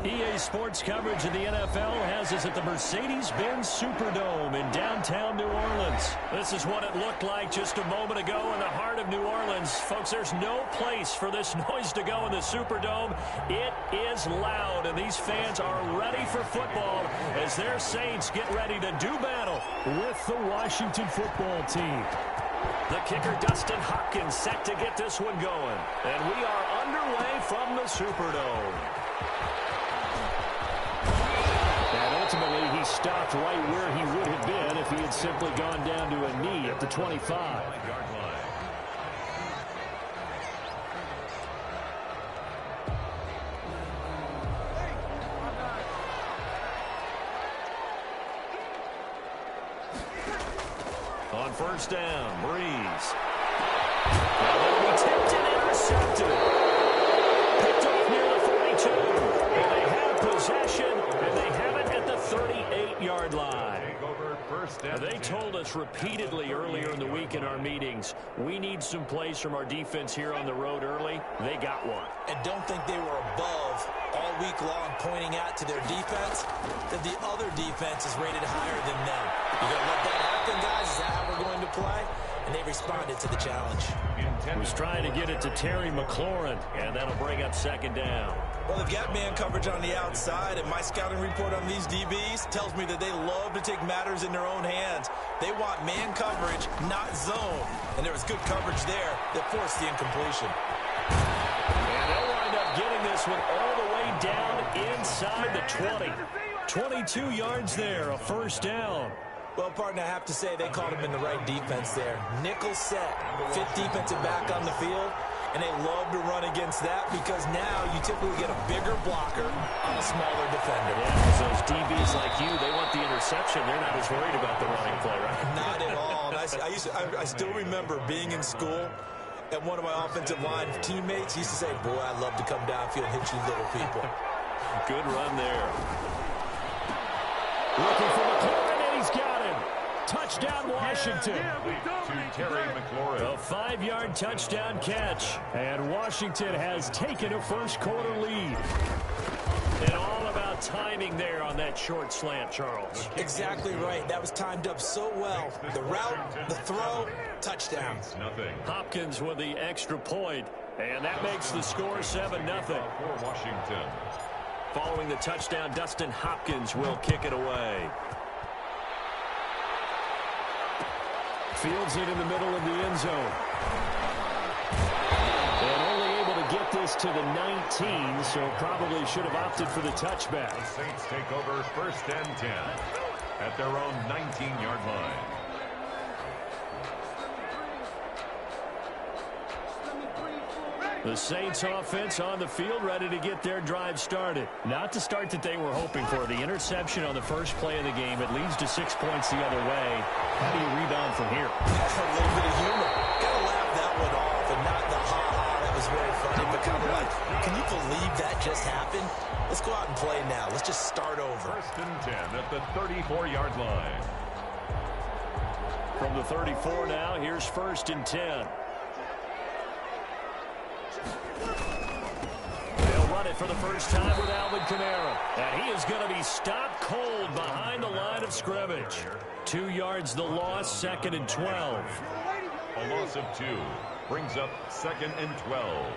EA Sports coverage of the NFL has us at the Mercedes-Benz Superdome in downtown New Orleans. This is what it looked like just a moment ago in the heart of New Orleans. Folks, there's no place for this noise to go in the Superdome. It is loud, and these fans are ready for football as their Saints get ready to do battle with the Washington football team. The kicker, Dustin Hopkins, set to get this one going. And we are underway from the Superdome. And ultimately, he stopped right where he would have been if he had simply gone down to a knee at the 25. On first down, Breeze. Now they'll be tipped and intercepted. Picked off near the 42. And they have possession, and they have it at the 38-yard line. They told us repeatedly earlier in the week in our meetings, we need some plays from our defense here on the road early. They got one. And don't think they were above all week long pointing out to their defense that the other defense is rated higher than them. You're going to let that happen, guys? Is that how we're going to play? And they responded to the challenge. Was trying to get it to Terry McLaurin, and that'll bring up second down. Well, they've got man coverage on the outside, and my scouting report on these DBs tells me that they love to take matters in their own hands. They want man coverage, not zone. And there was good coverage there that forced the incompletion. And they'll wind up getting this one all the way down inside the 20. 22 yards there, a first down. Well, partner, I have to say they called him in the right defense there. Nickel set, fifth defensive back on the field, and they love to run against that because now you typically get a bigger blocker on a smaller defender. Yeah, because those DBs like you, they want the interception. They're not as worried about the running play, right? Not at all. And I still remember being in school, and one of my offensive line teammates used to say, boy, I'd love to come downfield and hit you little people. Good run there. Looking for McLaurin, and he's got him. Touchdown, Washington. To Terry McLaurin. A 5-yard touchdown catch. And Washington has taken a first-quarter lead. And all about timing there on that short slant, Charles. Exactly right. That was timed up so well. The route, the throw, touchdown. Hopkins with the extra point. And that makes the score 7-0. For Washington. Following the touchdown, Dustin Hopkins will kick it away. Fields it in the middle of the end zone. And only able to get this to the 19, so probably should have opted for the touchback. The Saints take over first and 10 at their own 19-yard line. The Saints offense on the field, ready to get their drive started. Not the start that they were hoping for. The interception on the first play of the game. It leads to 6 points the other way. How do you rebound from here? That's a little bit of humor. Got to laugh that one off and not the ha-ha. That was very funny, but kind of like, can you believe that just happened? Let's go out and play now. Let's just start over. First and 10 at the 34-yard line. From the 34 now, here's first and 10. They'll run it for the first time with Alvin Kamara. And he is going to be stopped cold behind the line of scrimmage. 2 yards the loss, second and 12. A loss of 2 brings up second and 12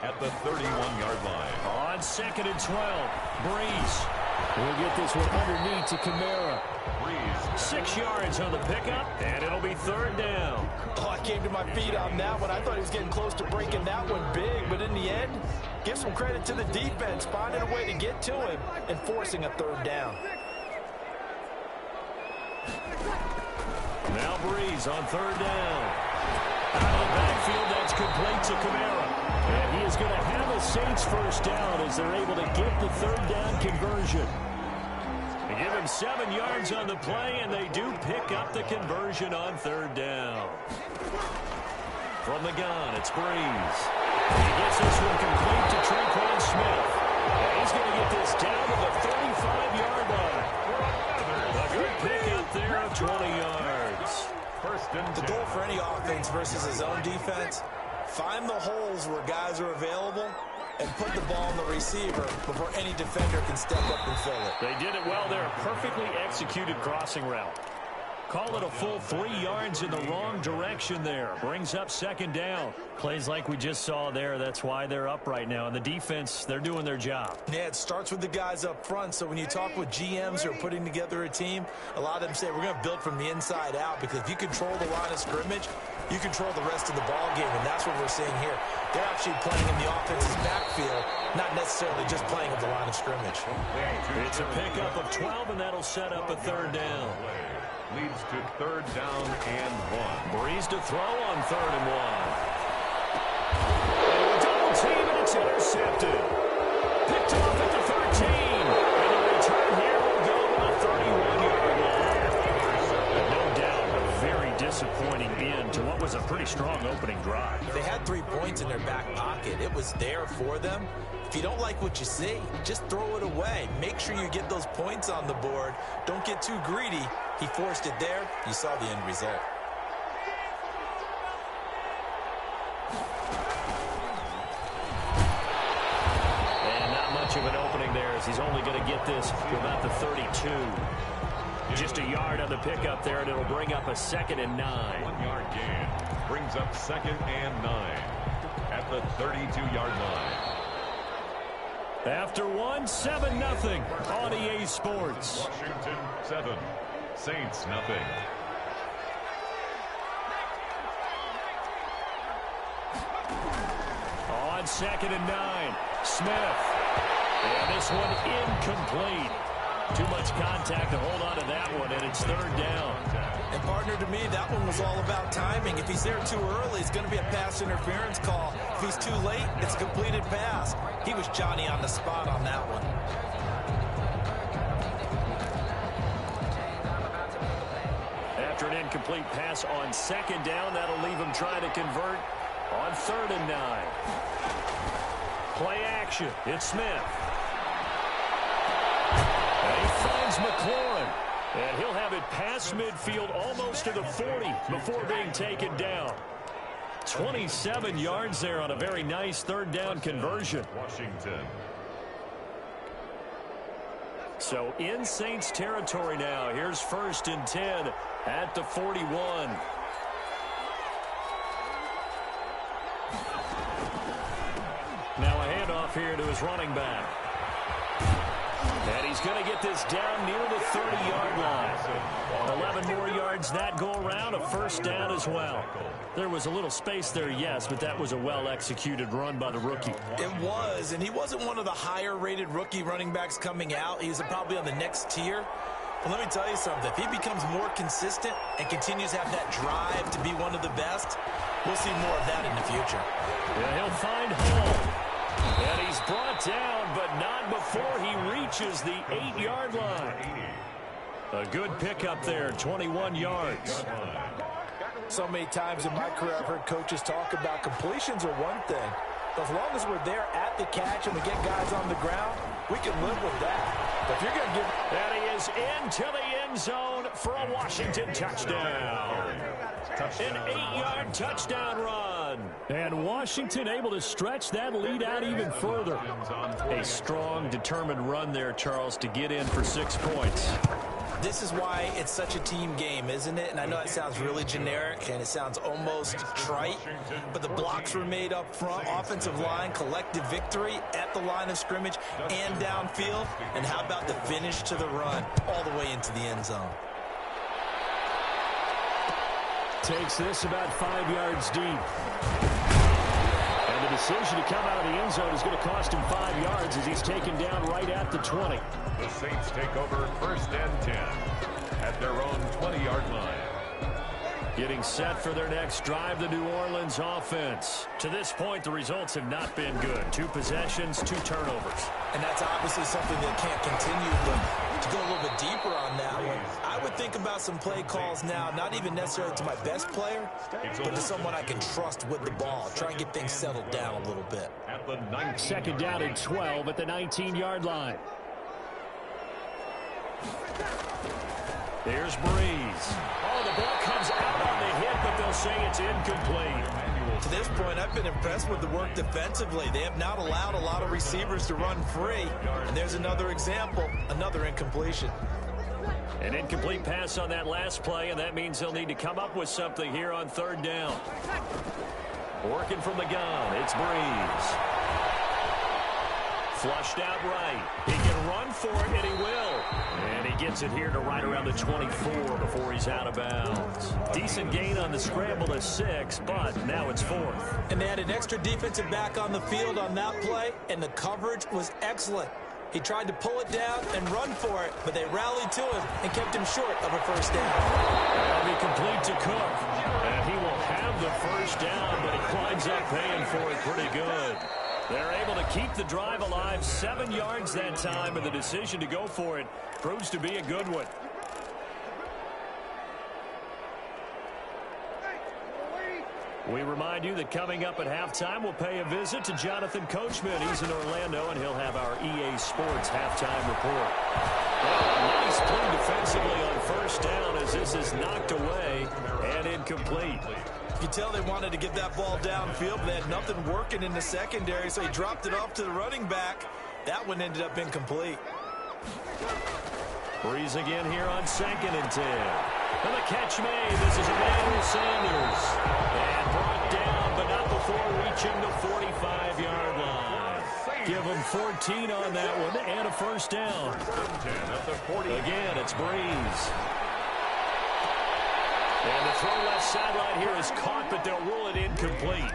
at the 31-yard line. On second and 12, Breeze will get this one underneath to Kamara. Breeze. 6 yards on the pickup, and it'll be third down. Oh, I came to my feet on that one. I thought he was getting close to breaking that one big, but in the end, give some credit to the defense, finding a way to get to him and forcing a third down. Now Breeze on third down. Out of the backfield, that's complete to Kamara. And he is going to have a Saints first down as they're able to get the third down conversion. They give him 7 yards on the play, and they do pick up the conversion on third down. From the gun, it's Breeze. He gets this one complete to Tre'Quan Smith. And he's going to get this down to the 35-yard line. A good pickup there of 20 yards. First and 10. The goal for any offense versus his own defense, find the holes where guys are available and put the ball on the receiver before any defender can step up and fill it. They did it well there. Perfectly executed crossing route. Call it a full 3 yards in the wrong direction there. Brings up second down. Plays like we just saw there. That's why they're up right now. And the defense, they're doing their job. Yeah, it starts with the guys up front. So when you talk with GMs who are putting together a team, a lot of them say we're going to build from the inside out, because if you control the line of scrimmage, you control the rest of the ball game, and that's what we're seeing here. They're actually playing in the offense's backfield, not necessarily just playing at the line of scrimmage. It's a pickup of 12, and that'll set up a third down. Leads to third down and 1. Breeze to throw on 3rd and 1. Double team, and it's intercepted. Picked off at the 13. And the return here will go to the 31-yard line. No doubt, a very disappointing end to what was a pretty strong opening drive. They had 3 points in their back pocket. It was there for them. If you don't like what you see, just throw it away. Make sure you get those points on the board. Don't get too greedy. He forced it there. You saw the end result. And not much of an opening there, as he's only going to get this to about the 32. Just a yard on the pickup there, and it'll bring up a 2nd and 9. 1-yard gain. Brings up 2nd and 9 at the 32-yard line. After 7-0 on EA Sports. Washington 7, Saints nothing. On 2nd and 9, Smith. And this one incomplete. Too much contact to hold on to that one, and it's 3rd down. And partner, to me, that one was all about timing. If he's there too early, it's going to be a pass interference call. If he's too late, it's a completed pass. He was Johnny on the spot on that one. After an incomplete pass on 2nd down, that'll leave him trying to convert on 3rd and 9. Play action. It's Smith. And he finds McLaurin. And he'll have it past midfield almost to the 40 before being taken down. 27 yards there on a very nice 3rd down conversion. Washington. So in Saints territory now. Here's 1st and 10 at the 41. Now a handoff here to his running back. And he's going to get this down near the 30-yard line. 11 more yards that go around, a 1st down as well. There was a little space there, yes, but that was a well-executed run by the rookie. It was, and he wasn't one of the higher-rated rookie running backs coming out. He's probably on the next tier. But let me tell you something. If he becomes more consistent and continues to have that drive to be one of the best, we'll see more of that in the future. Yeah, he'll find home. And he's brought down, but not before he reaches the 8-yard line. A good pickup there, 21 yards. So many times in my career, I've heard coaches talk about completions are one thing. But as long as we're there at the catch and we get guys on the ground, we can live with that. But if you're going to give... And he is into the end zone for a Washington touchdown. An 8-yard touchdown run. And Washington able to stretch that lead out even further. A strong, determined run there, Charles, to get in for 6 points. This is why it's such a team game, isn't it? And I know it sounds really generic and it sounds almost trite, but the blocks were made up front, offensive line, collective victory at the line of scrimmage and downfield. And how about the finish to the run all the way into the end zone? Takes this about 5 yards deep. And the decision to come out of the end zone is going to cost him 5 yards as he's taken down right at the 20. The Saints take over 1st and 10 at their own 20-yard line. Getting set for their next drive, the New Orleans offense. To this point, the results have not been good. 2 possessions, 2 turnovers. And that's obviously something that can't continue, but to go a little bit deeper on that one, I would think about some play calls now, not even necessarily to my best player, but to someone I can trust with the ball. Try and get things settled down a little bit. At the 2nd down and 12 at the 19-yard line. There's Breeze. Oh, the ball comes out on the hit, but they'll say it's incomplete. To this point, I've been impressed with the work defensively. They have not allowed a lot of receivers to run free. And there's another example, another incompletion. An incomplete pass on that last play, and that means they'll need to come up with something here on third down. Working from the gun, it's Breeze. Flushed out right. He can run for it, and he will. And he gets it here to right around the 24 before he's out of bounds. Decent gain on the scramble to 6, but now it's 4th. And they had an extra defensive back on the field on that play, and the coverage was excellent. He tried to pull it down and run for it, but they rallied to him and kept him short of a first down. That'll be complete to Cook. And he will have the first down, but he climbs up paying for it pretty good. They're able to keep the drive alive, 7 yards that time, and the decision to go for it proves to be a good one. We remind you that coming up at halftime, we'll pay a visit to Jonathan Coachman. He's in Orlando, and he'll have our EA Sports halftime report. Well, nice play defensively on first down as this is knocked away and incomplete. You tell they wanted to get that ball downfield, but they had nothing working in the secondary, so he dropped it off to the running back. That one ended up incomplete. Breeze again here on 2nd and 10. And the catch made. This is Emmanuel Sanders. And brought down, but not before reaching the 45-yard line. Give him 14 on that one and a first down. Again, it's Breeze. And the throw left sideline here is caught, but they'll rule it incomplete.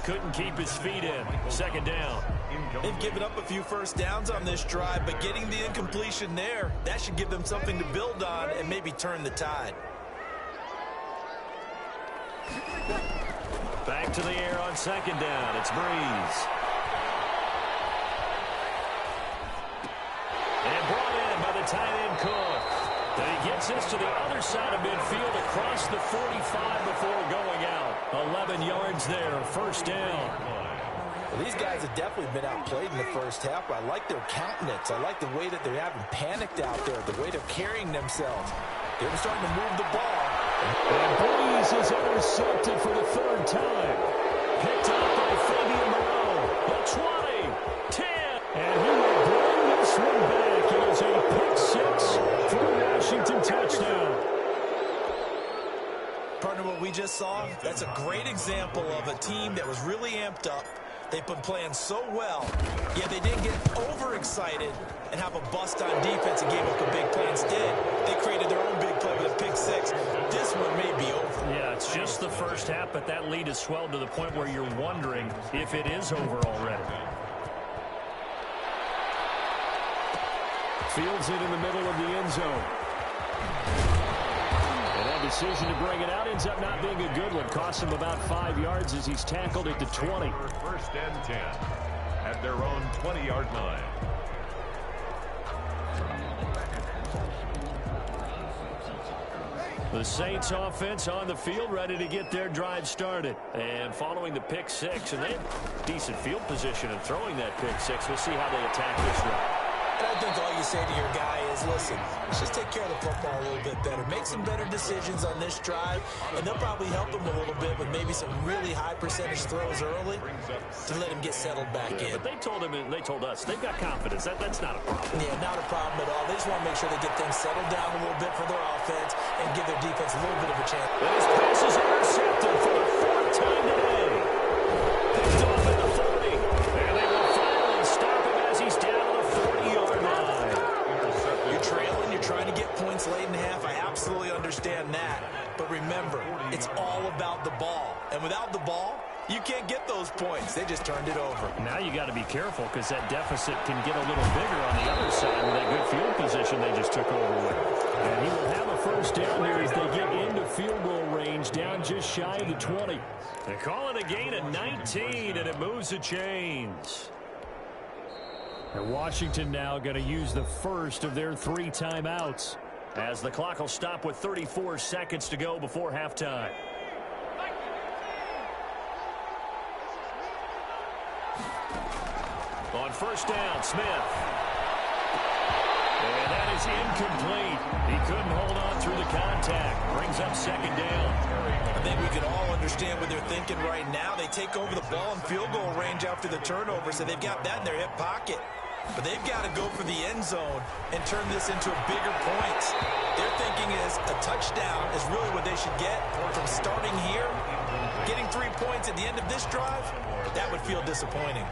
Couldn't keep his feet in. 2nd down. They've given up a few first downs on this drive, but getting the incompletion there, that should give them something to build on and maybe turn the tide. Back to the air on 2nd down. It's Breeze. And brought in by the tight end Cook. And he gets this to the other side of midfield across the 45 before going out. 11 yards there, first down. Well, these guys have definitely been outplayed in the first half. I like their countenance. I like the way that they haven't panicked out there, the way they're carrying themselves. They're starting to move the ball. And Breeze is intercepted for the 3rd time. Picked up by Fabian Moreau. The 20, 10. And he will bring this one back. It is a pick 6 for the Washington touchdown. Partner, what we just saw, that's a great example of a team that was really amped up. They've been playing so well, yet they didn't get overexcited and have a bust on defense and gave up a big play. Instead, they created their own big play with a pick 6. This one may be over. Yeah, it's just the first half, but that lead has swelled to the point where you're wondering if it is over already. Fields it in the middle of the end zone. And that decision to bring it out ends up not being a good one. Costs him about 5 yards as he's tackled at the 20. First and 10 at their own 20-yard line. The Saints offense on the field, ready to get their drive started. And following the pick 6, and they have decent field position in throwing that pick 6. We'll see how they attack this one. I think all you say to your guy is, listen, let's just take care of the football a little bit better. Make some better decisions on this drive, and they'll probably help him a little bit with maybe some really high percentage throws early to let him get settled back in. But they told him, and they told us, they've got confidence. That's not a problem. Yeah, not a problem at all. They just want to make sure they get things settled down a little bit for their offense and give their defense a little bit of a chance. And his pass is intercepted for the 4th time today. Picked off at the 40. And they will finally stop him as he's down to the 40-yard line. You're trailing, you're trying to get points late in the half. I absolutely understand that. But remember, it's all about the ball. And without the ball, you can't get those points. They just turned it over. Now you got to be careful because that deficit can get a little bigger on the other side with that good field position they just took over with. And he will have a first down here as they get into field goal range, down just shy of the 20. They call it a gain of 19, and it moves the chains. And Washington now going to use the first of their 3 timeouts as the clock will stop with 34 seconds to go before halftime. On first down, Smith. And that is incomplete. He couldn't hold on through the contact. Brings up 2nd down. I think we can all understand what they're thinking right now. They take over the ball in field goal range after the turnover, so they've got that in their hip pocket. But they've got to go for the end zone and turn this into a bigger points. Their thinking is a touchdown is really what they should get from starting here. Getting 3 points at the end of this drive, that would feel disappointing.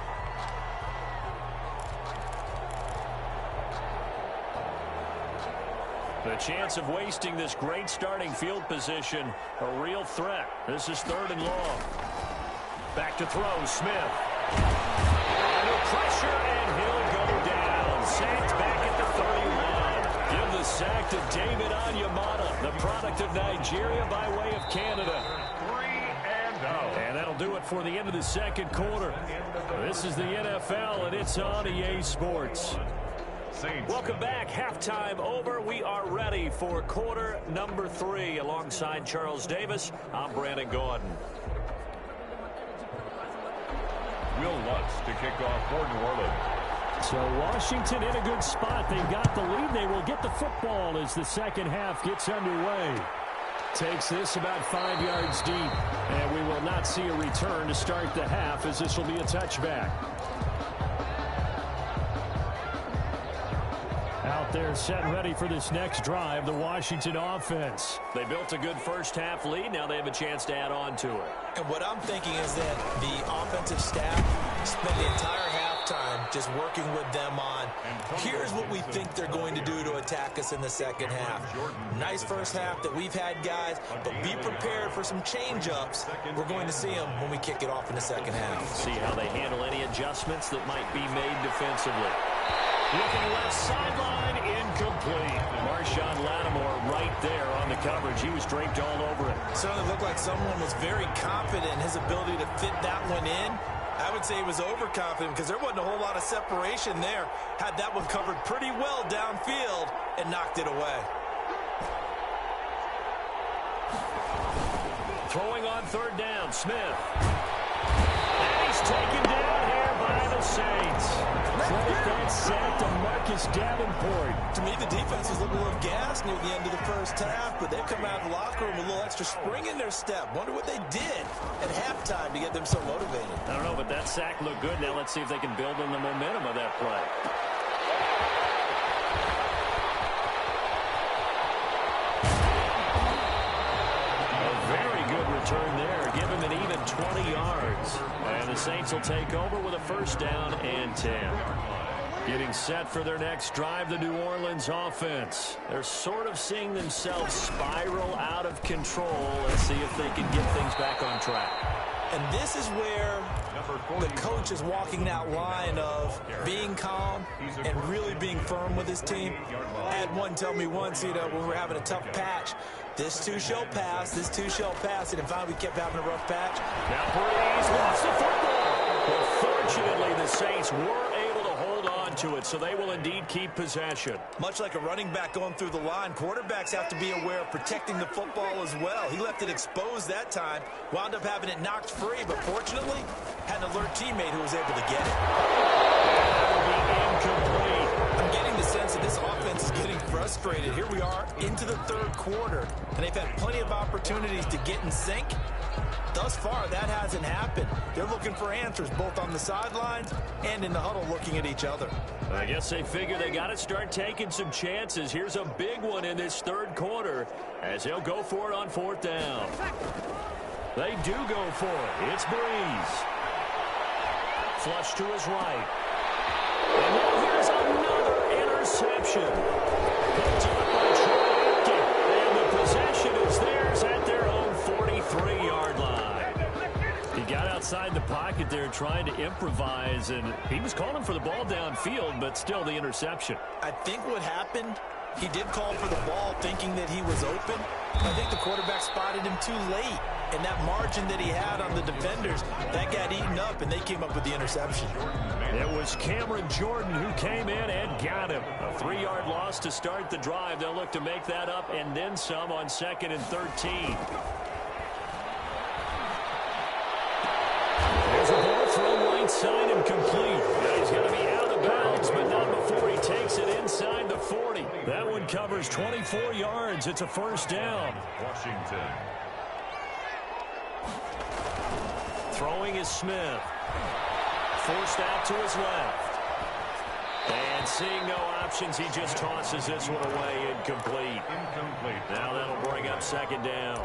The chance of wasting this great starting field position, a real threat. This is 3rd and long. Back to throw, Smith. Under pressure, and he'll go down. Sacked back at the 31. Give the sack to David Onyemata, the product of Nigeria by way of Canada. 3 and out. And that'll do it for the end of the second quarter. This is the NFL, and it's on EA Sports. Welcome back. Halftime over. We are ready for quarter number 3. Alongside Charles Davis, I'm Brandon Gordon. Will Lutz to kick off for New Orleans. So Washington in a good spot. They've got the lead. They will get the football as the second half gets underway. Takes this about 5 yards deep. And we will not see a return to start the half, as this will be a touchback. Out there set and ready for this next drive, the Washington offense. They built a good first half lead. Now they have a chance to add on to it. And what I'm thinking is that the offensive staff spent the entire halftime just working with them on, here's what we think they're going to do to attack us in the second half. Nice first half that we've had, guys, but be prepared for some change-ups. We're going to see them when we kick it off in the second half. See how they handle any adjustments that might be made defensively. Looking left sideline, incomplete. Marshawn Lattimore right there on the coverage. He was draped all over it. Certainly looked like someone was very confident in his ability to fit that one in. I would say he was overconfident because there wasn't a whole lot of separation there. Had that one covered pretty well downfield and knocked it away. Throwing on 3rd down, Smith. And he's taken down here by the Saints. Credit that sack to Marcus Davenport. To me, the defense was looking a little gassed near the end of the first half, but they've come out of the locker room with a little extra spring in their step. Wonder what they did at halftime to get them so motivated. I don't know, but that sack looked good. Now let's see if they can build on the momentum of that play. A very good return there. Give him an even 20 yards. And the Saints will take over with a first down and 10. Getting set for their next drive, the New Orleans offense. They're sort of seeing themselves spiral out of control. Let's see if they can get things back on track. And this is where the coach is walking that line of being calm and really being firm with his team. I had one tell me once, when we're having a tough patch, this too shall pass, this too shall pass, and finally we kept having a rough patch. Now Breeze lost the football. But fortunately, the Saints were able to hold on to it, so they will indeed keep possession. Much like a running back going through the line, quarterbacks have to be aware of protecting the football as well. He left it exposed that time, wound up having it knocked free, but fortunately, had an alert teammate who was able to get it. That will be incomplete. I'm getting the sense that this offense is getting frustrated. Here we are into the 3rd quarter, and they've had plenty of opportunities to get in sync. Thus far, that hasn't happened. They're looking for answers both on the sidelines and in the huddle looking at each other. I guess they figure they got to start taking some chances. Here's a big one in this 3rd quarter as they'll go for it on 4th down. They do go for it. It's Breeze. Flush to his right. And now here's another interception. Picked up by Troy Aikman. And the possession is theirs at their own 43-yard line. He got outside the pocket there trying to improvise, and he was calling for the ball downfield, but still the interception. I think what happened, he did call for the ball thinking that he was open. I think the quarterback spotted him too late, and that margin that he had on the defenders, that got eaten up, and they came up with the interception. It was Cameron Jordan who came in and got him. A 3-yard loss to start the drive. They'll look to make that up and then some on 2nd and 13. There's a ball thrown right side and complete. Now he's going to be out of bounds, but not before he takes it inside the 40. That one covers 24 yards. It's a first down. Washington. Throwing is Smith. Forced out to his left. And seeing no options, he just tosses this one away, incomplete. Now that'll bring up second down.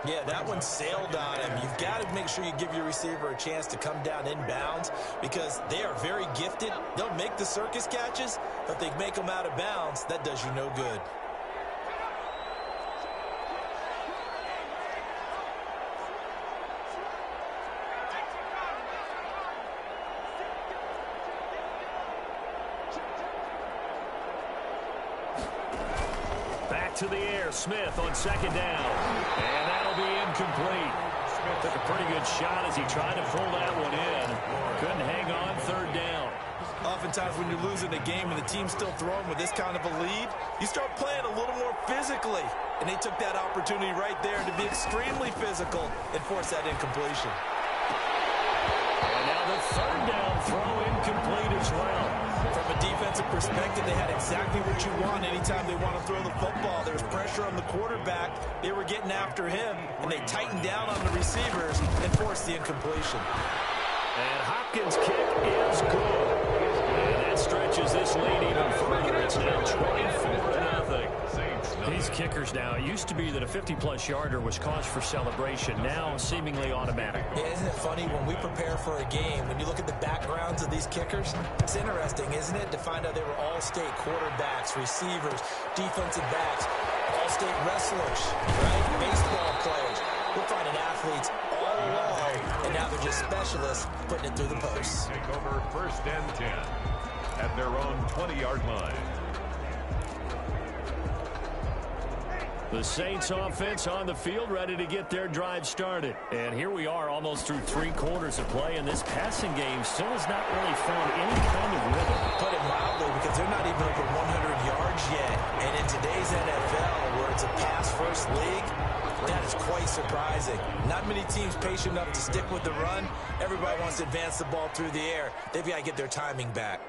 Yeah, that one sailed on him. You've got to make sure you give your receiver a chance to come down inbounds because they are very gifted. They'll make the circus catches, but if they make them out of bounds, that does you no good. To the air, Smith on second down. And that'll be incomplete. Smith took a pretty good shot as he tried to pull that one in. Couldn't hang on third down. Oftentimes when you're losing a game and the team's still throwing with this kind of a lead, you start playing a little more physically. And they took that opportunity right there to be extremely physical and force that incompletion. And now the third down throw incomplete as well. From a defensive perspective, they had exactly what you want anytime they want to throw the football. There was pressure on the quarterback. They were getting after him, and they tightened down on the receivers and forced the incompletion. And Hopkins' kick is good. And that stretches this lead even further. It's now 24-0. These kickers now, it used to be that a 50-plus yarder was cause for celebration. Now seemingly automatic. Yeah, isn't it funny when we prepare for a game, when you look at the backgrounds of these kickers, it's interesting, isn't it, to find out they were all-state quarterbacks, receivers, defensive backs, all-state wrestlers, right? Baseball players. We're finding athletes all along, and now they're just specialists putting it through the posts. Take over first and 10 at their own 20-yard line. The Saints offense on the field, ready to get their drive started. And here we are almost through 3 quarters of play, and this passing game still has not really found any kind of rhythm. Put it mildly, because they're not even over 100 yards yet. And in today's NFL, where it's a pass-first league, that is quite surprising. Not many teams patient enough to stick with the run. Everybody wants to advance the ball through the air. They've got to get their timing back.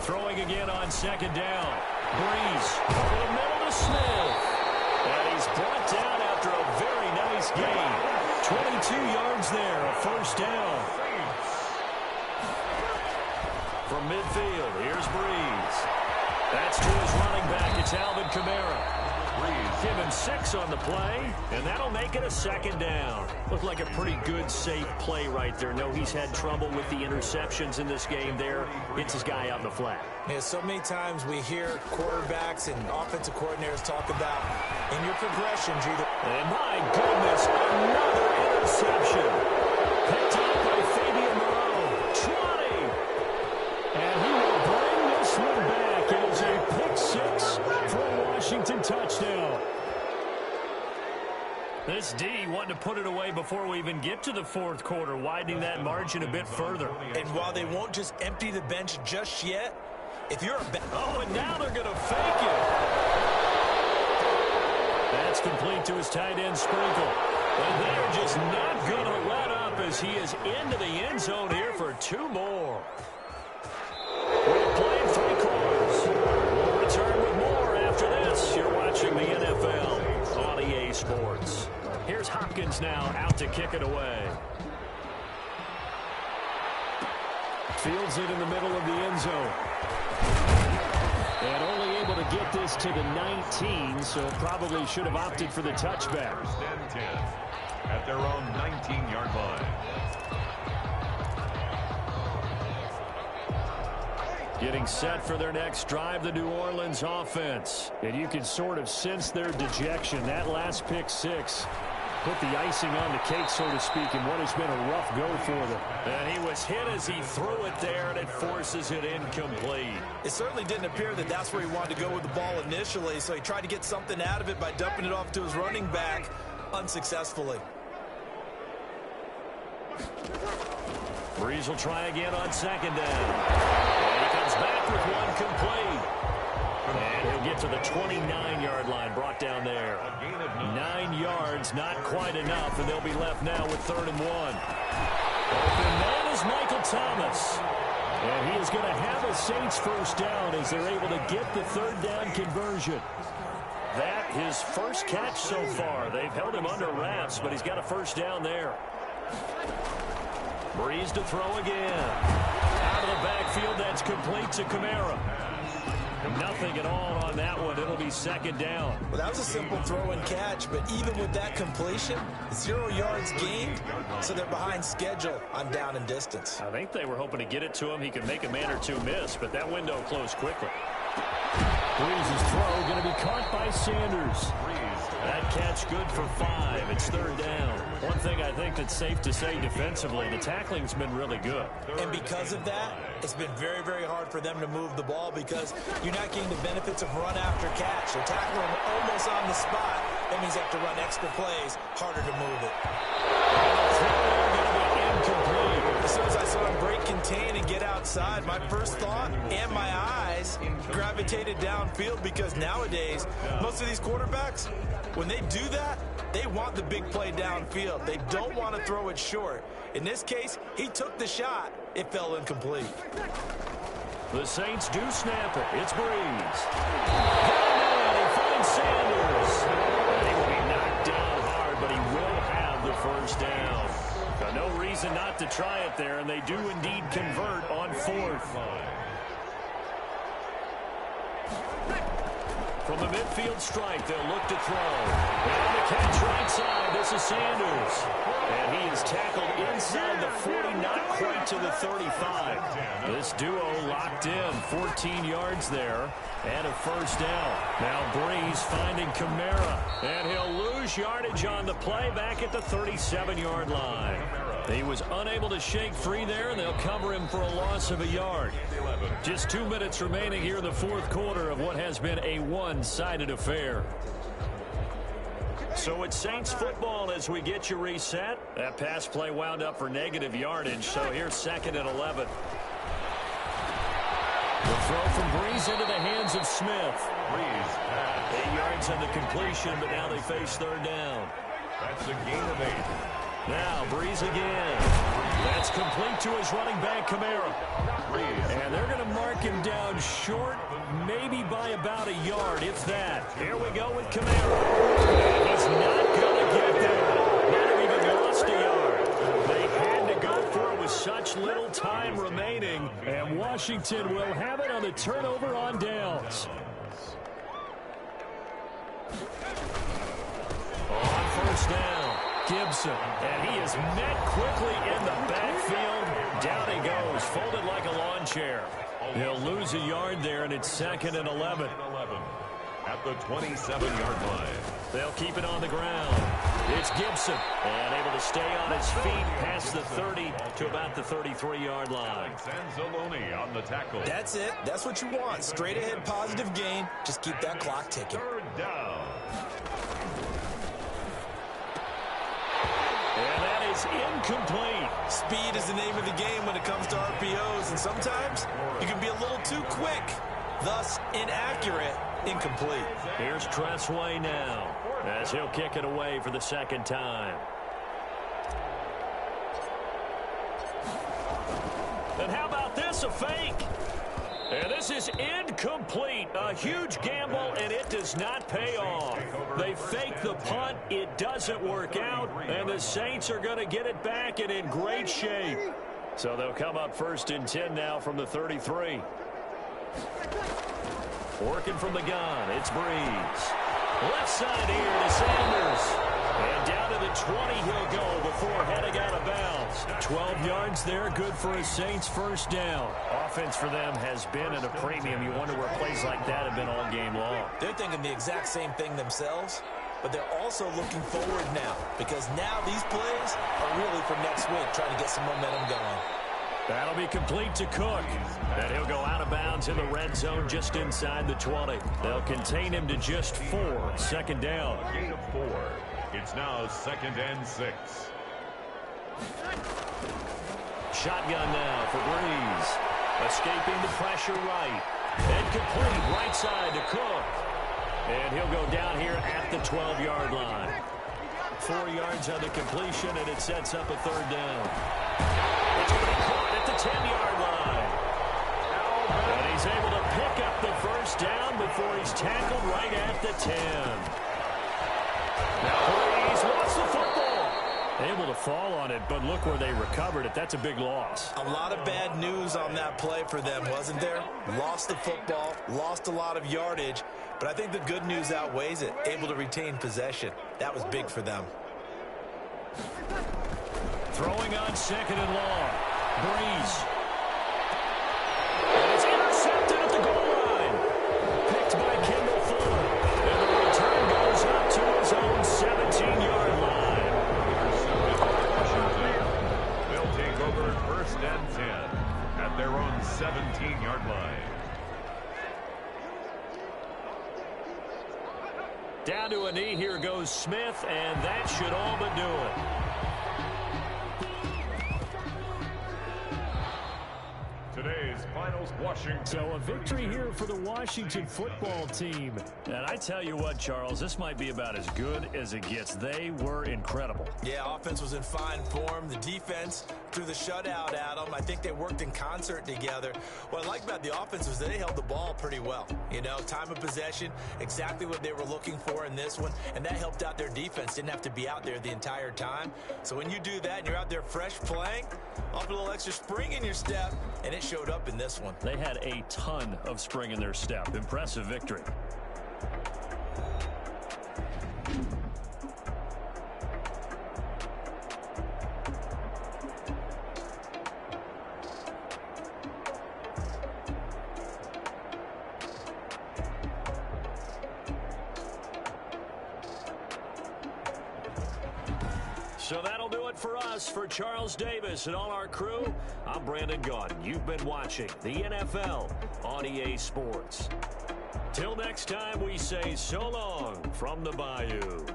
Throwing again on second down. Breeze over the middle to Smith. And he's brought down after a very nice gain. 22 yards there, a first down. From midfield, here's Breeze. That's to his running back. It's Alvin Kamara. Breeze give him 6 on the play, and that'll make it a second down. Looked like a pretty good, safe play right there. No, he's had trouble with the interceptions in this game there. Hits his guy out in the flat. Yeah, so many times we hear quarterbacks and offensive coordinators talk about in your progressions, and my goodness, another interception. Picked up by Fabian Moreau. 20. And he will bring this one back. It is a pick 6 for a Washington touchdown. This D wanting to put it away before we even get to the fourth quarter, widening that margin a bit further. And while they won't just empty the bench just yet, if you're a... Oh, and now they're going to fake it. That's complete to his tight end, Sprinkle. And they're just not going to let up as he is into the end zone here for 2 more. We're playing 3 quarters. We'll return with more after this. You're watching the NFL on EA Sports. Here's Hopkins now out to kick it away. Fields it in the middle of the end zone. And only able to get this to the 19, so probably should have opted for the touchback. First and 10 at their own 19-yard line. Getting set for their next drive, the New Orleans offense. And you can sort of sense their dejection. That last pick 6 put the icing on the cake, so to speak, in what has been a rough go for them. And he was hit as he threw it there, and it forces it incomplete. It certainly didn't appear that that's where he wanted to go with the ball initially, so he tried to get something out of it by dumping it off to his running back unsuccessfully. Breeze will try again on second down. And he comes back with one complete. And he'll get to the 29-yard line, brought down there. 9 yards, not quite enough, and they'll be left now with 3rd and 1. Open man is Michael Thomas. And he is going to have a Saints first down as they're able to get the 3rd down conversion. That his first catch so far. They've held him under wraps, but he's got a first down there. Breeze to throw again. Out of the backfield, that's complete to Kamara. Nothing at all on that one. It'll be second down. Well, that was a simple throw and catch, but even with that completion, 0 yards gained, so they're behind schedule on down and distance. I think they were hoping to get it to him. He could make a man or two miss, but that window closed quickly. Breeze's throw going to be caught by Sanders. That catch good for 5. It's third down. One thing I think that's safe to say defensively, the tackling's been really good. And because of that, it's been very, very hard for them to move the ball because you're not getting the benefits of run after catch. They're tackling them almost on the spot. That means they have to run extra plays, harder to move it. As soon as I saw him break contain and get outside, my first thought and my eyes gravitated downfield because nowadays, most of these quarterbacks, when they do that, they want the big play downfield. They don't want to throw it short. In this case, he took the shot. It fell incomplete. The Saints do snap it. It's Breeze. He finds Sanders. He will be knocked down hard, but he will have the first down. No reason not to try it there, and they do indeed convert on 4th. From the midfield strike, they'll look to throw. And the catch right side. This is Sanders. And he is tackled inside the 40, not quite to the 35. This duo locked in. 14 yards there and a first down. Now Breeze finding Kamara. And he'll lose yardage on the play back at the 37-yard line. He was unable to shake free there, and they'll cover him for a loss of a yard. Just 2 minutes remaining here in the fourth quarter of what has been a one-sided affair. So it's Saints football as we get you reset. That pass play wound up for negative yardage, so here's 2nd and 11. The throw from Breeze into the hands of Smith. 8 yards on the completion, but now they face third down. That's a gain of 8. Now Breeze again. That's complete to his running back, Kamara. And they're going to mark him down short, maybe by about a yard, if that. Here we go with Kamara. And he's not going to get there. Not even lost a yard. They had to go for it with such little time remaining. And Washington will have it on the turnover on downs. On first down. Gibson, and he is met quickly in the backfield. Down he goes, folded like a lawn chair. He'll lose a yard there, and it's 2nd and 11. At the 27-yard line. They'll keep it on the ground. It's Gibson, and able to stay on his feet past the 30 to about the 33-yard line. Sanzalone on the tackle. That's it. That's what you want. Straight ahead positive gain. Just keep that clock ticking. Third down. And that is incomplete. Speed is the name of the game when it comes to RPOs, and sometimes you can be a little too quick, thus inaccurate, incomplete. Here's Tressway now as he'll kick it away for the second time. And how about this, a fake? And this is incomplete. A huge gamble, and it does not pay off. They fake the punt. It doesn't work out, and the Saints are going to get it back and in great shape. So they'll come up 1st and 10 now from the 33. Working from the gun, it's Breeze. Left side here to Sanders. And down to the 20 he'll go before heading out of bounds. 12 yards there, good for a Saints first down. Offense for them has been at a premium. You wonder where plays like that have been all game long. They're thinking the exact same thing themselves, but they're also looking forward now because now these plays are really for next week, trying to get some momentum going. That'll be complete to Cook. And he'll go out of bounds in the red zone just inside the 20. They'll contain him to just 4. 2nd down. Gain of 4. It's now 2nd and 6. Shotgun now for Breeze. Escaping the pressure right. And complete right side to Cook. And he'll go down here at the 12-yard line. 4 yards on the completion, and it sets up a third down. It's going to be caught at the 10-yard line. And he's able to pick up the first down before he's tackled right at the 10. Now Breeze wants the football. Able to fall on it, but look where they recovered it. That's a big loss. A lot of bad news on that play for them, wasn't there? Lost the football, lost a lot of yardage, but I think the good news outweighs it. Able to retain possession. That was big for them. Throwing on 2nd and long. Breeze. And it's intercepted at the goal line. Picked by Kendall Fuller. And the return goes up to his own 17-yard line. They'll take over 1st and 10 at their own 17-yard line. Down to a knee, here goes Smith, and that should all but do it. Today's finals, Washington. So a victory here for the Washington football team. And I tell you what, Charles, this might be about as good as it gets. They were incredible. Yeah, offense was in fine form. The defense threw the shutout at them. I think they worked in concert together. What I like about the offense was that they held the ball pretty well. You know, time of possession, exactly what they were looking for in this one, and that helped out their defense. Didn't have to be out there the entire time. So when you do that and you're out there fresh playing, up a little extra spring in your step, and it showed up in this one. They had a ton of spring in their step. Impressive victory. So that'll do it for us. For Charles Davis and all our crew, I'm Brandon Gaudin. You've been watching the NFL on EA Sports. Till next time, we say so long from the Bayou.